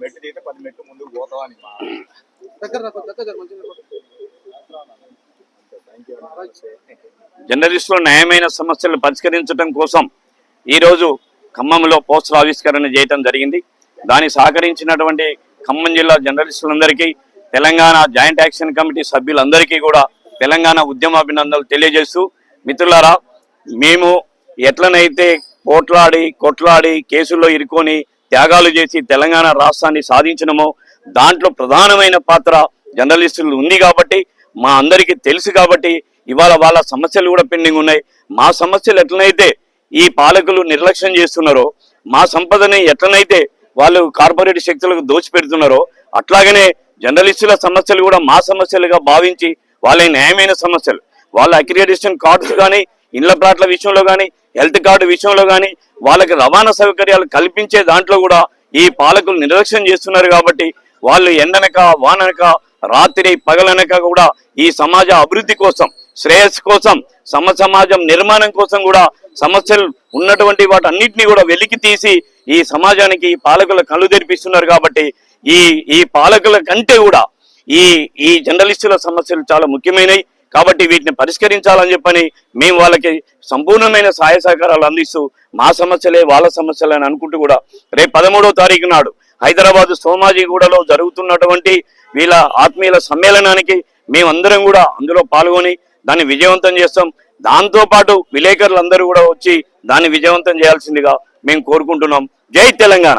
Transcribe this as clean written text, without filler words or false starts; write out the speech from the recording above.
మెట్టు దిగితే 10 మెట్లు ముందుకు పోతామని మా జర్నలిస్టుల న్యాయమైన సమస్యలను పరిష్కరించడం కోసం ఈరోజు ఖమ్మంలో పోస్టర్ ఆవిష్కరణ చేయడం జరిగింది. దానికి సహకరించినటువంటి ఖమ్మం జిల్లా జర్నలిస్టులందరికీ, తెలంగాణ జాయింట్ యాక్షన్ కమిటీ సభ్యులందరికీ కూడా తెలంగాణ ఉద్యమాభినందనలు తెలియజేస్తూ, మిత్రులారా, మేము ఎట్లనైతే కొట్లాడి కేసుల్లో ఇరుకొని త్యాగాలు చేసి తెలంగాణ రాష్ట్రాన్ని సాధించినమో దాంట్లో ప్రధానమైన పాత్ర జర్నలిస్టులు ఉంది కాబట్టి, మా అందరికీ తెలుసు కాబట్టి ఇవాళ వాళ్ళ సమస్యలు కూడా పెండింగ్ ఉన్నాయి. మా సమస్యలు ఎట్లనైతే ఈ పాలకులు నిర్లక్ష్యం చేస్తున్నారో, మా సంపదని ఎట్లనైతే వాళ్ళు కార్పొరేట్ శక్తులకు దోచిపెడుతున్నారో, అట్లాగనే జర్నలిస్టుల సమస్యలు కూడా మా సమస్యలుగా భావించి వాళ్ళ న్యాయమైన సమస్యలు, వాళ్ళ అక్రిడిటేషన్ కార్డ్స్ కానీ, ఇండ్ల ప్లాట్ల విషయంలో కానీ, హెల్త్ కార్డు విషయంలో కానీ, వాళ్ళకి రవాణా సౌకర్యాలు కల్పించే దాంట్లో కూడా ఈ పాలకులు నిర్లక్ష్యం చేస్తున్నారు. కాబట్టి వాళ్ళు ఎండనక వాననక రాత్రి పగలనక కూడా ఈ సమాజ అభివృద్ధి కోసం, శ్రేయస్సు కోసం, సమాజం నిర్మాణం కోసం కూడా సమస్యలు ఉన్నటువంటి వాటన్నిటిని కూడా వెలికి తీసి ఈ సమాజానికి ఈ పాలకుల కళ్ళు తెరిపిస్తున్నారు. కాబట్టి ఈ పాలకుల కంటే కూడా ఈ జర్నలిస్టుల సమస్యలు చాలా ముఖ్యమైనవి. కాబట్టి వీటిని పరిష్కరించాలని చెప్పని మేము వాళ్ళకి సంపూర్ణమైన సహాయ సహకారాలు అందిస్తూ మా సమస్యలే వాళ్ళ సమస్యలే అని అనుకుంటూ కూడా రేపు 13వ తారీఖు నాడు హైదరాబాద్ సోమాజిగూడలో జరుగుతున్నటువంటి వీళ్ళ ఆత్మీయుల సమ్మేళనానికి మేమందరం కూడా అందులో పాల్గొని దాన్ని విజయవంతం చేస్తాం. దాంతోపాటు విలేకరులందరూ కూడా వచ్చి దాన్ని విజయవంతం చేయాల్సిందిగా మేము కోరుకుంటున్నాం. జై తెలంగాణ.